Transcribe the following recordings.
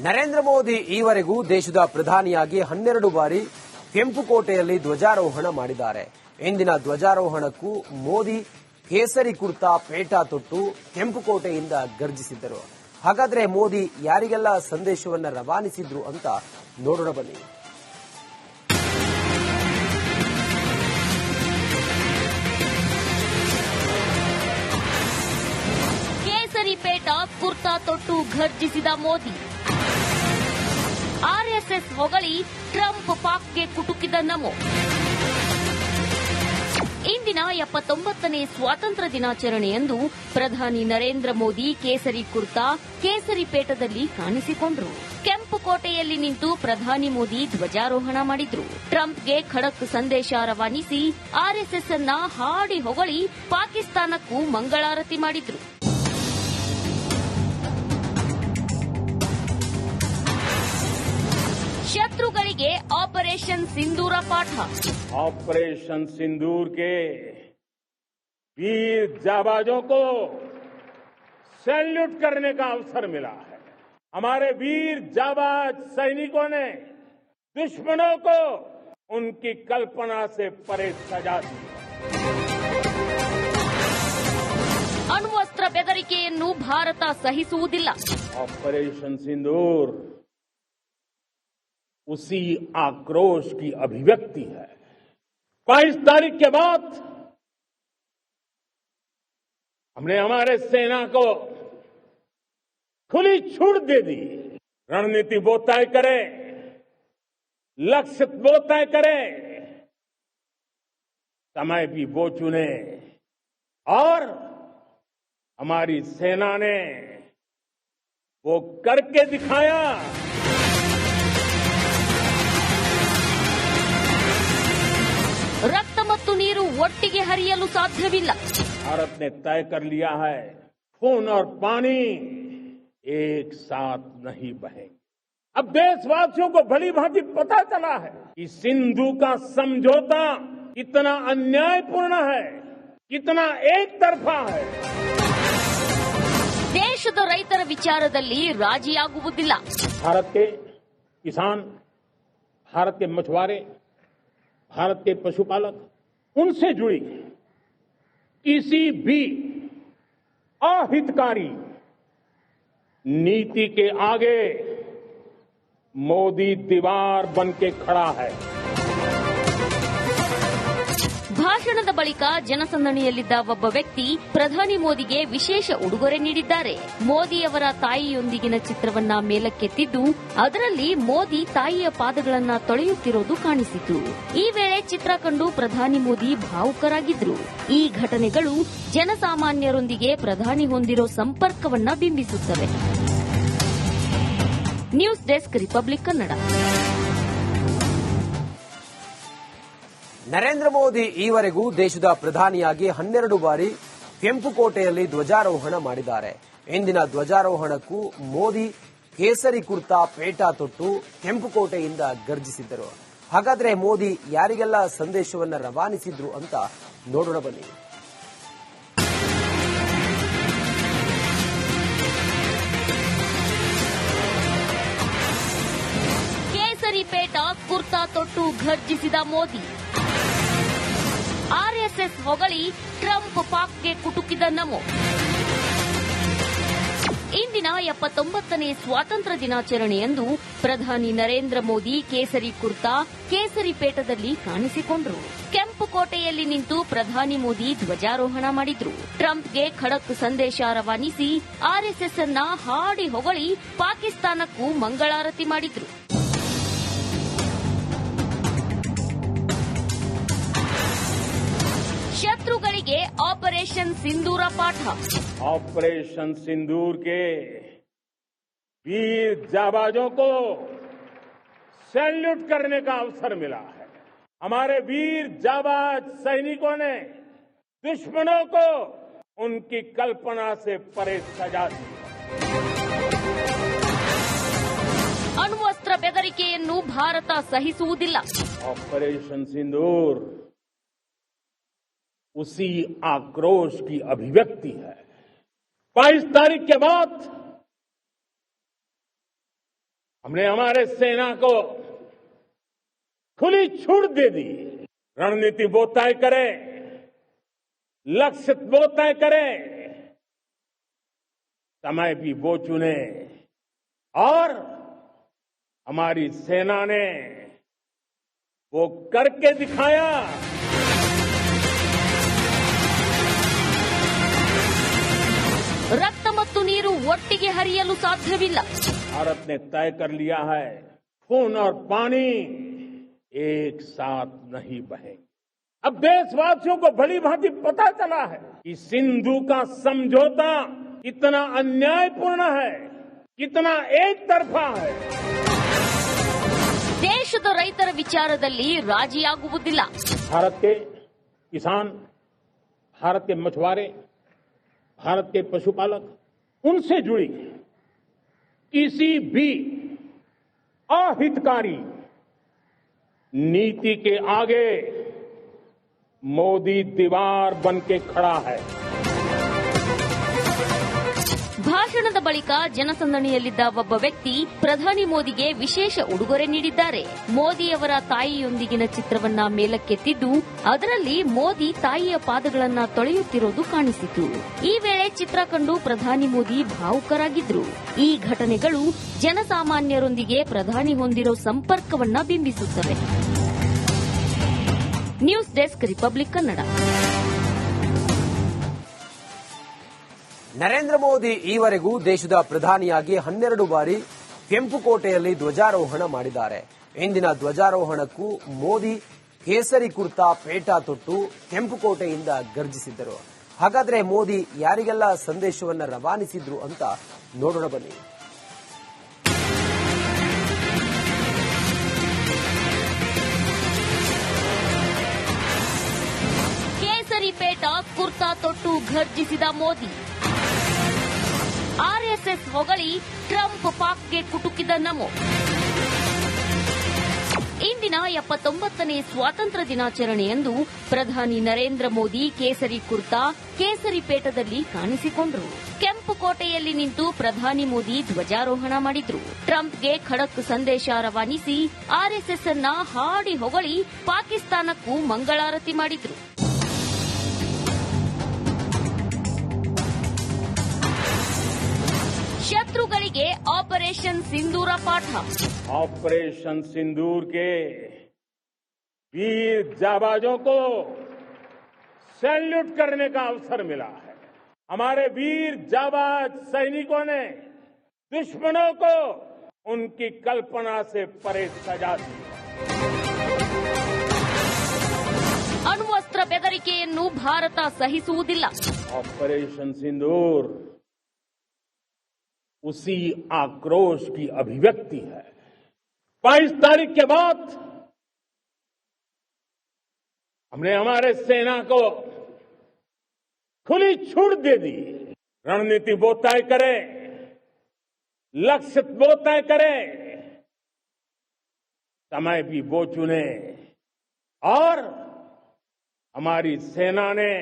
ನರೇಂದ್ರ ಮೋದಿ ಈವರೆಗೂ ದೇಶದ ಪ್ರಧಾನಿಯಾಗಿ 12 ಬಾರಿ ಕೆಂಪುಕೋಟೆಯಲ್ಲಿ ಧ್ವಜಾರೋಹಣ ಮಾಡಿದ್ದಾರೆ. ಇಂದಿನ ಧ್ವಜಾರೋಹಣಕ್ಕೂ ಮೋದಿ ಕೇಸರಿ ಕುರ್ತಾ ಪೇಟಾ ತೊಟ್ಟು ಕೆಂಪುಕೋಟೆಯಿಂದ ಗರ್ಜಿಸಿದ್ದರು. ಹಾಗಾದ್ರೆ ಮೋದಿ ಯಾರಿಗೆಲ್ಲ ಸಂದೇಶವನ್ನ ರವಾನಿಸಿದ್ರು ಅಂತ ನೋಡೋಣ ಬನ್ನಿ. ಕೇಸರಿ ಪೇಟಾ ಕುರ್ತಾ ತೊಟ್ಟು ಘರ್ಜಿಸಿದ ಮೋದಿ. ಆರ್ಎಸ್ಎಸ್ ಹೊಗಳಿ ಟ್ರಂಪ್ ಪಾಕ್ಗೆ ಕುಟುಕಿದ ನಮೋ. ಇಂದಿನ 79ನೇ ಸ್ವಾತಂತ್ರ್ಯ ದಿನಾಚರಣೆಯಂದು ಪ್ರಧಾನಿ ನರೇಂದ್ರ ಮೋದಿ ಕೇಸರಿ ಕುರ್ತಾ ಕೇಸರಿ ಪೇಟದಲ್ಲಿ ಕಾಣಿಸಿಕೊಂಡರು. ಕೆಂಪುಕೋಟೆಯಲ್ಲಿ ನಿಂತು ಪ್ರಧಾನಿ ಮೋದಿ ಧ್ವಜಾರೋಹಣ ಮಾಡಿದ್ರು. ಟ್ರಂಪ್ಗೆ ಖಡಕ್ ಸಂದೇಶ ರವಾನಿಸಿ ಆರ್ಎಸ್ಎಸ್ ಅನ್ನ ಹಾಡಿ ಹೊಗಳಿ ಪಾಕಿಸ್ತಾನಕ್ಕೂ ಮಂಗಳಾರತಿ ಮಾಡಿದ್ರು. शत्रुಗಳಿಗೆ ऑपरेशन सिंदूर पाठ. ऑपरेशन सिंदूर के वीर जाबाजों को सैल्यूट करने का अवसर मिला है. हमारे वीर जाबाज सैनिकों ने दुश्मनों को उनकी कल्पना से परे सजा दी. ಅಣ್ವಸ್ತ್ರ ಬೆದರಿಕೆಯನ್ನು ಭಾರತ ಸಹಿಸುವುದಿಲ್ಲ. ऑपरेशन सिंदूर उसी आक्रोश की अभिव्यक्ति है. 22 तारीख के बाद हमने हमारे सेना को खुली छूट दे दी. रणनीति वो तय करे, लक्ष्य वो तय करे, समय भी वो चुने और हमारी सेना ने वो करके दिखाया. ರಕ್ತ ಮತ್ತು ನೀರು ಒಟ್ಟಿಗೆ ಹರಿಯಲು ಸಾಧ್ಯವಿಲ್ಲ. भारत ने तय कर लिया है खून और पानी एक साथ नहीं बहेंगे. अब देशवासियों को भली भांति पता चला है कि सिंधु का समझौता कितना अन्यायपूर्ण है, कितना एक तरफा है. ದೇಶದ ರೈತರ ವಿಚಾರದಲ್ಲಿ ರಾಜಿಯಾಗುವುದಿಲ್ಲ. भारत के किसान, भारत के मछुआरे, भारत के पशुपालक, उनसे जुड़ी किसी भी अहितकारी नीति के आगे मोदी दीवार बन के खड़ा है. ಭಾಷಣದ ಬಳಿಕ ಜನಸಂದಣಿಯಲ್ಲಿದ್ದ ಒಬ್ಬ ವ್ಯಕ್ತಿ ಪ್ರಧಾನಿ ಮೋದಿಗೆ ವಿಶೇಷ ಉಡುಗೊರೆ ನೀಡಿದ್ದಾರೆ. ಮೋದಿಯವರ ತಾಯಿಯೊಂದಿಗಿನ ಚಿತ್ರವನ್ನ ಮೇಲಕ್ಕೆತ್ತಿದ್ದು ಅದರಲ್ಲಿ ಮೋದಿ ತಾಯಿಯ ಪಾದಗಳನ್ನ ತೊಳೆಯುತ್ತಿರೋದು ಕಾಣಿಸಿತು. ಈ ವೇಳೆ ಚಿತ್ರ ಕಂಡು ಪ್ರಧಾನಿ ಮೋದಿ ಭಾವುಕರಾಗಿದ್ರು. ಈ ಘಟನೆಗಳು ಜನಸಾಮಾನ್ಯರೊಂದಿಗೆ ಪ್ರಧಾನಿ ಹೊಂದಿರೋ ಸಂಪರ್ಕವನ್ನ ಬಿಂಬಿಸುತ್ತವೆ. News desk Republic Kannada. Narendra Modi ಈವರೆಗೂ ದೇಶದ ಪ್ರಧಾನಿಯಾಗಿ 12 ಬಾರಿ ಕೆಂಪುಕೋಟೆಯಲ್ಲಿ ಧ್ವಜಾರೋಹಣ ಮಾಡಿದ್ದಾರೆ. ಇಂದಿನ ಧ್ವಜಾರೋಹಣಕ್ಕೂ ಮೋದಿ ಕೇಸರಿ ಕುರ್ತಾ ಪೇಟಾ ತೊಟ್ಟು ಕೆಂಪುಕೋಟೆಯಿಂದ ಗರ್ಜಿಸಿದ್ದರು. ಹಾಗಾದ್ರೆ ಮೋದಿ ಯಾರಿಗೆಲ್ಲ ಸಂದೇಶವನ್ನ ರವಾನಿಸಿದ್ರು ಅಂತ ನೋಡೋಣ ಬನ್ನಿ. ಕೇಸರಿ ಪೇಟಾ ಕುರ್ತಾ ತೊಟ್ಟು ಘರ್ಜಿಸಿದ ಮೋದಿ. ಆರ್ಎಸ್ಎಸ್ ಹೊಗಳಿ ಟ್ರಂಪ್ ಪಾಕ್ಗೆ ಕುಟುಕಿದ ನಮೋ. ಇಂದಿನ 79ನೇ ಸ್ವಾತಂತ್ರ್ಯ ದಿನಾಚರಣೆಯಂದು ಪ್ರಧಾನಿ ನರೇಂದ್ರ ಮೋದಿ ಕೇಸರಿ ಕುರ್ತಾ ಕೇಸರಿ ಪೇಟದಲ್ಲಿ ಕಾಣಿಸಿಕೊಂಡರು. ಕೆಂಪುಕೋಟೆಯಲ್ಲಿ ನಿಂತು ಪ್ರಧಾನಿ ಮೋದಿ ಧ್ವಜಾರೋಹಣ ಮಾಡಿದ್ರು. ಟ್ರಂಪ್ಗೆ ಖಡಕ್ ಸಂದೇಶ ರವಾನಿಸಿ ಆರ್ಎಸ್ಎಸ್ ಅನ್ನ ಹಾಡಿ ಹೊಗಳಿ ಪಾಕಿಸ್ತಾನಕ್ಕೂ ಮಂಗಳಾರತಿ ಮಾಡಿದ್ರು. ಶತ್ರುಗಳಿಗೆ ऑपरेशन सिंदूर पाठ. ऑपरेशन सिंदूर के वीर जाबाजों को सैल्यूट करने का अवसर मिला है. हमारे वीर जाबाज सैनिकों ने दुश्मनों को उनकी कल्पना से परे सजा दी. ಅಣ್ವಸ್ತ್ರ ಬೆದರಿಕೆಯನ್ನು ಭಾರತ ಸಹಿಸುವುದಿಲ್ಲ. ऑपरेशन सिंदूर उसी आक्रोश की अभिव्यक्ति है. 22 तारीख के बाद हमने हमारे सेना को खुली छूट दे दी। रणनीति वो तय करे, लक्ष्य वो तय करे, समय भी वो चुने और हमारी सेना ने वो करके दिखाया। ರಕ್ತ ಮತ್ತು ನೀರು ಒಟ್ಟಿಗೆ ಹರಿಯಲು ಸಾಧ್ಯವಿಲ್ಲ. भारत ने तय कर लिया है, खून और पानी एक साथ नहीं बहेंगे। अब देशवासियों को भली भांति पता चला है कि सिंधु का समझौता कितना अन्यायपूर्ण है, कितना एक तरफा है। ದೇಶದ ರೈತರ ವಿಚಾರದಲ್ಲಿ ರಾಜಿಯಾಗುವುದಿಲ್ಲ. भारत के किसान, भारत के मछुआरे, भारत के पशुपालक, उनसे जुड़ी किसी भी अहितकारी नीति के आगे मोदी दीवार बन के खड़ा है। ಭಾಷಣದ ಬಳಿಕ ಜನಸಂದಣಿಯಲ್ಲಿದ್ದ ಒಬ್ಬ ವ್ಯಕ್ತಿ ಪ್ರಧಾನಿ ಮೋದಿಗೆ ವಿಶೇಷ ಉಡುಗೊರೆ ನೀಡಿದ್ದಾರೆ. ಮೋದಿಯವರ ತಾಯಿಯೊಂದಿಗಿನ ಚಿತ್ರವನ್ನ ಮೇಲಕ್ಕೆತ್ತಿದ್ದು ಅದರಲ್ಲಿ ಮೋದಿ ತಾಯಿಯ ಪಾದಗಳನ್ನ ತೊಳೆಯುತ್ತಿರೋದು ಕಾಣಿಸಿತು. ಈ ವೇಳೆ ಚಿತ್ರ ಕಂಡು ಪ್ರಧಾನಿ ಮೋದಿ ಭಾವುಕರಾಗಿದ್ರು. ಈ ಘಟನೆಗಳು ಜನಸಾಮಾನ್ಯರೊಂದಿಗೆ ಪ್ರಧಾನಿ ಹೊಂದಿರೋ ಸಂಪರ್ಕವನ್ನ ಬಿಂಬಿಸುತ್ತವೆ. News desk, Republic Kannada. Narendra Modi ಈವರೆಗೂ ದೇಶದ ಪ್ರಧಾನಿಯಾಗಿ 12 ಬಾರಿ ಕೆಂಪುಕೋಟೆಯಲ್ಲಿ ಧ್ವಜಾರೋಹಣ ಮಾಡಿದ್ದಾರೆ. ಇಂದಿನ ಧ್ವಜಾರೋಹಣಕ್ಕೂ ಮೋದಿ ಕೇಸರಿ ಕುರ್ತಾ ಪೇಟಾ ತೊಟ್ಟು ಕೆಂಪುಕೋಟೆಯಿಂದ ಗರ್ಜಿಸಿದ್ದರು. ಹಾಗಾದ್ರೆ ಮೋದಿ ಯಾರಿಗೆಲ್ಲ ಸಂದೇಶವನ್ನ ರವಾನಿಸಿದ್ರು ಅಂತ ನೋಡೋಣ ಬನ್ನಿ. ಕೇಸರಿ ಪೇಟಾ ಕುರ್ತಾ ತೊಟ್ಟು ಗರ್ಜಿಸಿದ ಮೋದಿ. ಆರ್ಎಸ್ಎಸ್ ಹೊಗಳಿ ಟ್ರಂಪ್ ಪಾಕ್ಗೆ ಕುಟುಕಿದ ನಮೋ. ಇಂದಿನ 79ನೇ ಸ್ವಾತಂತ್ರ್ಯ ದಿನಾಚರಣೆಯಂದು ಪ್ರಧಾನಿ ನರೇಂದ್ರ ಮೋದಿ ಕೇಸರಿ ಕುರ್ತಾ, ಕೇಸರಿ ಪೇಟದಲ್ಲಿ ಕಾಣಿಸಿಕೊಂಡರು. ಕೆಂಪುಕೋಟೆಯಲ್ಲಿ ನಿಂತು ಪ್ರಧಾನಿ ಮೋದಿ ಧ್ವಜಾರೋಹಣ ಮಾಡಿದ್ರು. ಟ್ರಂಪ್ಗೆ ಖಡಕ್ ಸಂದೇಶ ರವಾನಿಸಿ ಆರ್ಎಸ್ಎಸ್ ಅನ್ನ ಹಾಡಿ ಹೊಗಳಿ ಪಾಕಿಸ್ತಾನಕ್ಕೂ ಮಂಗಳಾರತಿ ಮಾಡಿದ್ರು. ಶತ್ರುಗಳಿಗೆ ಆಪರೇಷನ್ ಸಿಂಧೂರ ಪಾಠ. ऑपरेशन सिंदूर के वीर जाबाजों को सैल्यूट करने का अवसर मिला है। हमारे वीर जाबाज सैनिकों ने दुश्मनों को उनकी कल्पना से परे सजा दी। ಅಣ್ವಸ್ತ್ರ ಬೆದರಿಕೆಯನ್ನು ಭಾರತ ಸಹಿಸುವುದಿಲ್ಲ. ऑपरेशन सिंदूर उसी आक्रोश की अभिव्यक्ति है। 22 तारीख के बाद हमने हमारे सेना को खुली छूट दे दी। रणनीति वो तय करे, लक्ष्य वो तय करे, समय भी वो चुने और हमारी सेना ने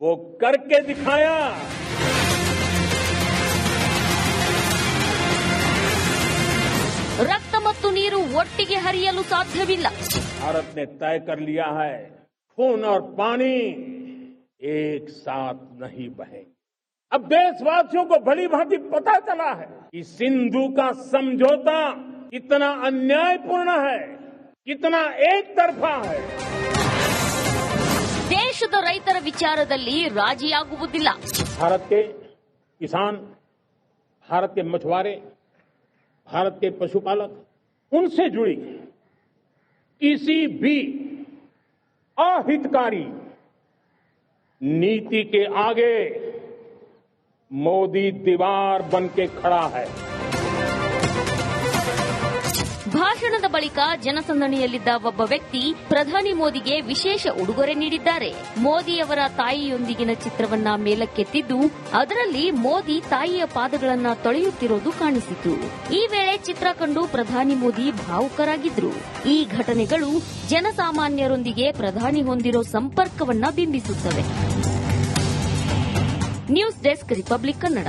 वो करके दिखाया। ರಕ್ತ ಮತ್ತು ನೀರು ಒಟ್ಟಿಗೆ ಹರಿಯಲು ಸಾಧ್ಯವಿಲ್ಲ. भारत ने तय कर लिया है, खून और पानी एक साथ नहीं बहेंगे। अब देशवासियों को भली भांति पता चला है कि सिंधु का समझौता कितना अन्यायपूर्ण है, कितना एक तरफा है। ದೇಶದ ರೈತರ ವಿಚಾರದಲ್ಲಿ ರಾಜಿಯಾಗುವುದಿಲ್ಲ. भारत के किसान, भारत के मछुआरे, भारत के पशुपालक, उनसे जुड़ी किसी भी अहितकारी नीति के आगे मोदी दीवार बन के खड़ा है। ಭಾಷಣದ ಬಳಿಕ ಜನಸಂದಣಿಯಲ್ಲಿದ್ದ ಒಬ್ಬ ವ್ಯಕ್ತಿ ಪ್ರಧಾನಿ ಮೋದಿಗೆ ವಿಶೇಷ ಉಡುಗೊರೆ ನೀಡಿದ್ದಾರೆ. ಮೋದಿಯವರ ತಾಯಿಯೊಂದಿಗಿನ ಚಿತ್ರವನ್ನ ಮೇಲಕ್ಕೆತ್ತಿದ್ದು ಅದರಲ್ಲಿ ಮೋದಿ ತಾಯಿಯ ಪಾದಗಳನ್ನ ತೊಳೆಯುತ್ತಿರೋದು ಕಾಣಿಸಿತು. ಈ ವೇಳೆ ಚಿತ್ರ ಕಂಡು ಪ್ರಧಾನಿ ಮೋದಿ ಭಾವುಕರಾಗಿದ್ರು. ಈ ಘಟನೆಗಳು ಜನಸಾಮಾನ್ಯರೊಂದಿಗೆ ಪ್ರಧಾನಿ ಹೊಂದಿರೋ ಸಂಪರ್ಕವನ್ನ ಬಿಂಬಿಸುತ್ತವೆ. News desk, Republic Kannada.